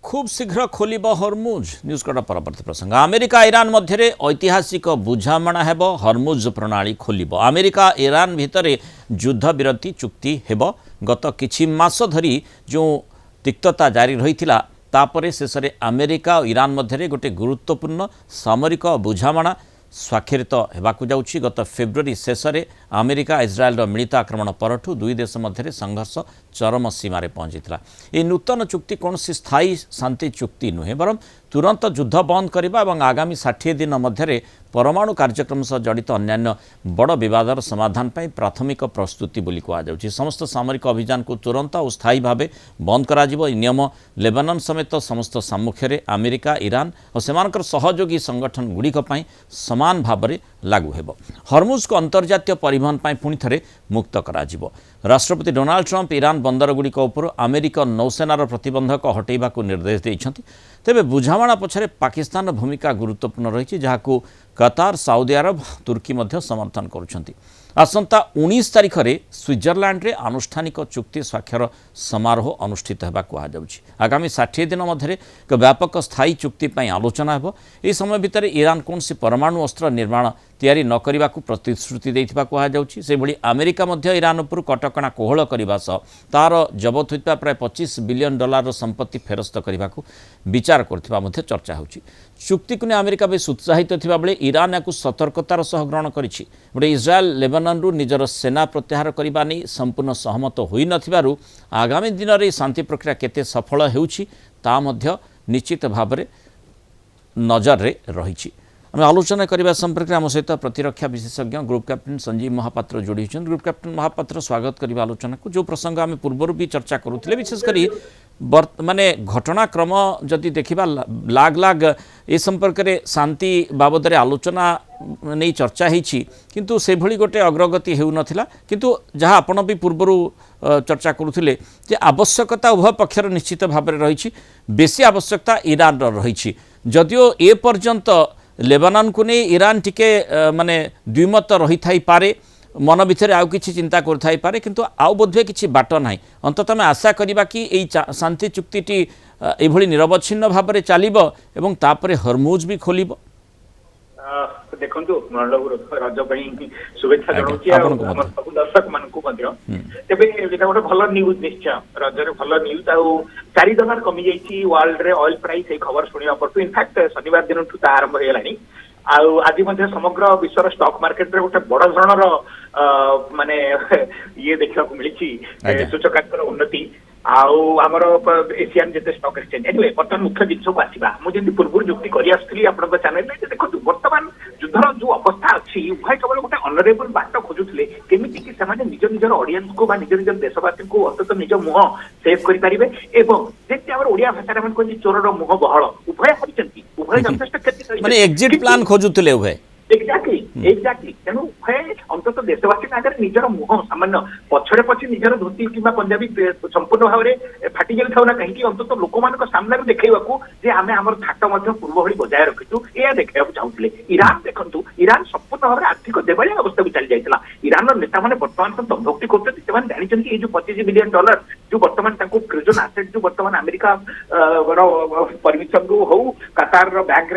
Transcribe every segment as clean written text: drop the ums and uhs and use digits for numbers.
खूब शीघ्र खोल हरमुज न्यूज कट परवर्त प्रसंग अमेरिका ईरान मध्य ऐतिहासिक बुझामणा हेब हरमुज प्रणाली खोल अमेरिका ईरान भितर युद्ध विरति चुक्ति हेब गत किछि मास धरी जो तिक्तता जारी रही तापरे शेष में अमेरिका और ईरान मध्य गोटे गुरुत्वपूर्ण सामरिक बुझामणा स्वाक्षरित होगाकू जाउछि। गत फेब्रुआरी शेष में अमेरिका इज्राएल मिलित आक्रमण परठू दुई देश मध्य संघर्ष चरम सीमार पहुंचीला। यह नूतन चुक्ति कौन स्थायी शांति चुक्ति नुहे बर तुरंत युद्ध बंद करने और आगामी 60 दिन मध्य परमाणु कार्यक्रम सह जड़ित अन्यान्य बड़ विवादर समाधान पर प्राथमिक प्रस्तुति बोली कहुच्छी। समस्त सामरिक अभियान को तुरंत और स्थायी भाव बंद करा जिवो। नियम लेबानन समेत समस्त सम्मुखें अमेरिका ईरान और सेमानकर सहयोगी संगठन गुड़िक समान भाव में लागू हेब। हरमुज को अंतर्जातीय परिवहन पर पुणी थे मुक्त करा जिवो। राष्ट्रपति डोनाल्ड ट्रंप ईरान बंदरगुड़िक उपर अमेरिकन नौसेनार प्रतिबंधक हटेबा निर्देश देइछन्ति। तेबे बुझामणा पछरे पाकिस्तान भूमिका गुरुत्वपूर्ण रही जहां कतार साउदी अरब तुर्की मध्य समर्थन करुछन्ति। आसंता 19 तारिख में स्विट्जरलैंड रे आनुष्ठानिक चुक्ति स्वाक्षर समारोह अनुष्ठित होगा कहुच्छी। आगामी 60 दिन मध्य एक व्यापक स्थायी चुक्ति आलोचना हेब। यह समय भितर ईरान कौन परमाणु अस्त्र निर्माण तैयारी न करने को प्रतिश्रुति देथिबा कहुच्छी। से भली अमेरिका मध्य ईरान उपर कटकणा कोहल करने सह तार जबत होता प्राय $25 बिलियन संपत्ति फेरस्त करने को विचार कर चर्चा होची। चुक्ति को अमेरिका बेस उत्साहित थिबा बेले ईरान या सतर्कतार सह ग्रहण करिछि। गोटे इज्राएल लेबानन रु निजर सेना प्रत्याहार करबा नै संपूर्ण सहमत होई नथिबारु आगामी दिन रे शांति प्रक्रिया केते सफल हेउछि ता मध्य निश्चित भाव में नजर रे रहिछि। आम आलोचना करने संपर्क में आम सहित प्रतिरक्षा विशेषज्ञ ग्रुप कैप्टेन संजीव महापात्र जोड़ी होती। ग्रुप कैप्टेन महापात्र स्वागत करने आलोचना को जो प्रसंग आम पूर्वर भी चर्चा करुले विशेषकर माने घटनाक्रम जदि देखा लाग लाग ए संपर्क में शांति बाबद आलोचना नहीं चर्चा होती किंतु से भली गोटे अग्रगति हेउ नथिला किंतु जहाँ आपण भी पूर्वर चर्चा करुले जे आवश्यकता उभय पक्षर निश्चित भाव में रही बेसी आवश्यकता ईरान रही जदियो ए पर्यंत लेबानन को नहीं ईरान टिके माने द्विमत रही थाई पारे मन भितर आउ किछि चिंता कर थाई पारे किंतु आउ बोधे किछि बाट नाही। अंततः आम आशा करिबा कि एई शांति चुक्तिटी एभली निरवच्छिन्न भाव में चलिबो एवं तापरे हरमुज भी खोलिबो। देखंतु रज शुभेच्छा जनाऊँगी सब दर्शक मानक तेज गोटे भल न्यूज निश्चय रजर भल न्यूज $4 कमी जाइए वर्ल्ड रे ऑयल प्राइस ये खबर शुणा पर इनफैक्ट शनिवार दिन आरंभ हो आज समग्र विश्वर स्टॉक मार्केट रे गोटे बड़ धरणर माने ये देखा मिली सूचकांकर उन्नति आमर एशियान जिते स्टॉक एक्सचेंज एनिवे बर्तमान मुख्य जिन को आसवा मुझे पूर्व जुक्ति कर चैनल देखो बर्तमान युद्धर जो अवस्था अच्छी उभय केवल गोटे अनरेबल बाट खोजुले केमिति कि से निज निजर ऑडियंस को निज निजर देशवासी को अंतत निज मुह सेव करें एवं जैसे आम ओडिया भाषा में चोरर मुह बहल उभय हारी उभय जथेष क्षति माने एग्जिट प्लान खोजुले उभय एक्जाक्टली तेणु उभय अंतत देशवासी आगे निजर मुह सामान्य पछड़े पछे निजर धोती कि पंजाबी संपूर्ण भाव में फाटी जाऊ ना कहीं अंतत लोक मान सामने देखा जे आम आम थाट पूर्व भाई बजाय रखीचु यह देखा चाहूले। ईरान देखु ईरान संपूर्ण भाव में आर्थिक देवालिया अवस्था को चली जाता। ईरान नेता मैंने बर्तमान दम्भक्ति करते जानते जो $25 बिलियन जो बर्तमान क्रिजन आसेट जो बर्तमान अमेरिका परमिशन रु हो कतार बैंक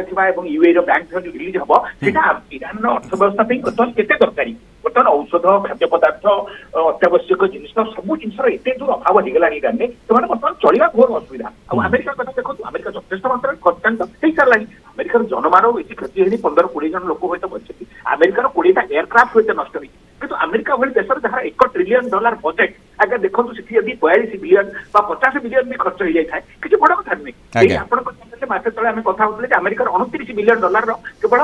यूए बैंक रिलीज हम से ईरान अर्थव्यवस्था बर्तमान केते दरकारी बर्तमान औषध खाद्य पदार्थ अत्यावश्यक जिनिस सब जिनसर एते जो अभाव हो गला ईरान में से बर्तमान चलवा घोर असुविधा। अमेरिका कथा देखो अमेरिका यथेष मात्रा खर्चांत हो सारा अमेरिकार जनमान बेसी क्षति होनी 15-20 जन लोक हूँ बचती अमेरिकार 20टा एयरक्राफ्ट हूँ नष्ट हुई किंतु अमेरिका भली देश जहाँ $1 ट्रिलियन बजेट आगे देखो से यदि 42 बिलियन 50 बिलियन भी खर्च हो जाए किसी बड़ कथा नुहे। आपसे तले आम कथा होते अमेरिकार $29 बिलियन केवल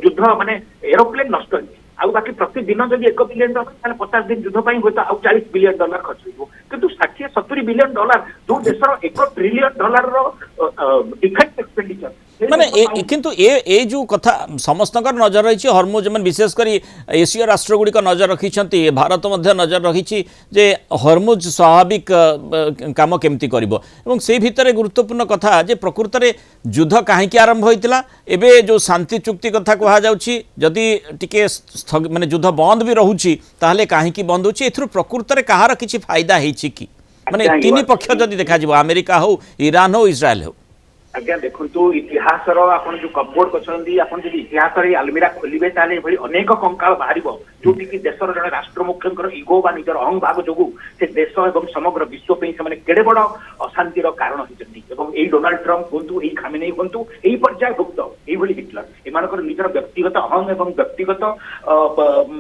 युद्ध माने एरोप्लेन नष्ट हुई आउ बाकी प्रतिदिन जब $1 बिलियन 50 दिन युद्ध हूँ तो $40 बिलियन खर्च हो किंतु 60-70 बिलियन जो देशर $1 ट्रिलियन डिफेंस एक्सपेंडिचर माने किंतु ए जो कथा समस्त नजर रही हरमुज में विशेषकर एशिया राष्ट्रगुड़िक नजर रखिंट भारत नजर रखी जे हरमुज स्वाभाविक काम केमती करिवो एवं से भितर गुरुत्वपूर्ण कथा जे प्रकृत में युद्ध कहीं आरंभ होता एवं जो शांति चुक्ति कथा कहुच्छी जदि टिके माने युद्ध बंद भी रोचे ताहले कहीं बंद हो प्रकृत में कहार किसी फायदा होती कि माने तीन पक्ष जदि देखा अमेरिका हो ईरान हो इज्राएल हो आज्ञा देखु इतिहास आपन जो कपबोर्ड करछन्ती आपन जदि इतिहास रे आलमीरा खोलिबे ताले भली अनेक कंकाल बाहरिबो जोटी कि देशर जने राष्ट्र मुख्यंकर इगो बा निजर अहं भाव जोगु से देश एवं समग्र विश्व पे से माने केडे बड़ अशांतिर कारण होइछन्ती एवं एई डोनाल्ड ट्रम्प होंतु एई खामेनेई होंतु एई पर्याय भुक्त एई भली हिटलर एमानकर निजर व्यक्तिगत अहं एवं व्यक्तिगत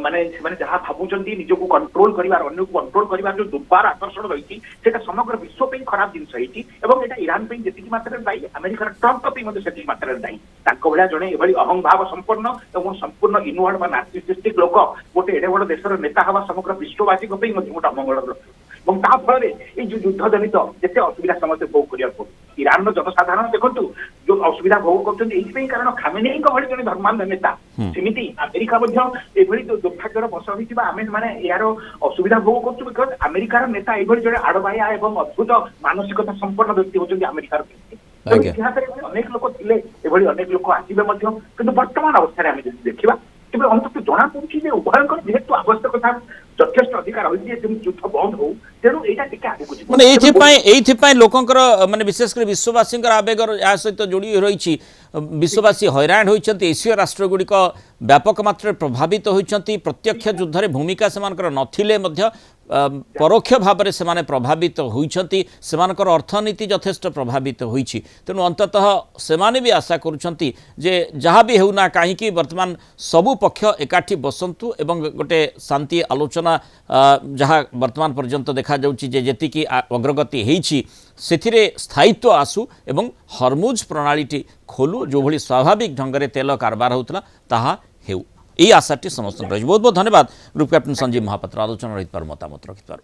माने जहा भाबुचन्ती निजको कंट्रोल करिवार अन्य को कंट्रोल करिवार जो दुर्बार आकर्षण रहिछि सेटा समग्र विश्व पे खराब जिंस रहिछि एवं एटा ईरान पे जेतिकी मात्रा दायी अमेरिकार ट्रम्प पे मते सेतिकी मात्रा दायी ताको भलिया जने एभली अहं भाव संपन्न एवं संपूर्ण इनवर्ड बा नार्सिसिस्टिक लोक गोटे एडे बड़ देशर नेता हवा समग्र विश्ववासी को पे मते गोटा मंगल এবং তা ফলে এই যে যুদ্ধজনিত যেতে অসুবিধা সমস্যা ভোগ করিয়া পড়ু ইরানর জনসাধারণ দেখন্তু যে অসুবিধা ভোগ করছেন এইপাই কারণ খামেনেইଙ୍କ ভଳି জনে ধর্মান্ধ নেতা সেমিতি আমেরিকা ମଧ୍ୟ এভଳି দুর্ভাগ্যর বশ হইতিবা ଆମେ মানে ইয়ার অসুবিধা ভোগ করছু বিকজ আমেরিকার নেতা এভଳି জনে আড়বাইয়া এবং অদ্ভুত মানসিকতা সম্পন্ন ব্যক্তি হচ্ছেন আমেরিকার ইতিহাসରେ অনেক লোক ଥିଲେ এভଳି অনেক লোক আসিবে ମଧ୍ୟ কিন্তু বর্তমান অবস্থায় আমি যদি দেখিবা ତେବେ ଅନ୍ତତଃ ଜଣାପଡୁଛି ଯେ ଉଭୟଙ୍କର ଯେହେତୁ ଆବଶ୍ୟକତା ଯଥେଷ୍ଟ ଅଧିକାର ରହିଛି ଯେ ଯୁଦ୍ଧ ବନ୍ଦ ହଉ ତେଣୁ ଏଇଟା ଟିକେ ଆଗକୁ ଯିବ ମାନେ ଏଇଥିପାଇଁ ଲୋକଙ୍କର ମାନେ ବିଶେଷ କରି ବିଶ୍ୱବାସୀଙ୍କର ଆବେଗର ଏହା ସହିତ ଯୋଡ଼ି ରହିଛି ବିଶ୍ୱବାସୀ ହଇରାଣ ହୋଇଛନ୍ତି ଏସୀୟ ରାଷ୍ଟ୍ରଗୁଡ଼ିକ ବ୍ୟାପକ ମାତ୍ରାରେ ପ୍ରଭାବିତ ହୋଇଛନ୍ତି ପ୍ରତ୍ୟକ୍ଷ ଯୁଦ୍ଧରେ ଭୂମିକା ସେମାନଙ୍କର ନଥିଲେ ମଧ୍ୟ ପରୋକ୍ଷ ଭାବରେ ସେମାନେ ପ୍ରଭାବିତ ହୋଇଛନ୍ତି ସେମାନଙ୍କର ଅର୍ଥନୀତି ଯଥେଷ୍ଟ ପ୍ରଭାବିତ ହୋଇଛି ତେଣୁ ଅନ୍ତତଃ ସେମାନେ ବି ଆଶା କରୁଛନ୍ତି ଯେ ଯାହା ବି ହେଉନା କାହିଁକି ବର୍ତ୍ତମାନ ସବୁ ପକ୍ଷ ଏକାଠି ବସନ୍ତୁ ଏବଂ ଗୋଟେ ଶାନ୍ତି ଆଲୋଚନା ଯାହା ବର୍ତ୍ତମାନ ପର୍ଯ୍ୟନ୍ତ ଦେଖାଯାଉଛି ଯେ ଯେତିକି ଅଗ୍ରଗତି ହେଇଛି ସେଥିରେ ସ୍ଥାୟିତ୍ୱ ଆସୁ ଏବଂ ହରମୁଜ ପ୍ରଣାଳୀଟି ଖୋଲୁ ଯେଉଁଭଳି ସ୍ୱାଭାବିକ ଢଙ୍ଗରେ ତେଲ କାରବାର ହେଉଥିଲା ତାହା ହେଉ এই আশাটি সমস্ত রয়েছে। বহুত বহুত ধন্যবাদ গ্রুপ ক্যাপ্টেন সঞ্জীব মহাপাত্র আলোচনা রহিত মতামত রক্ষিবার।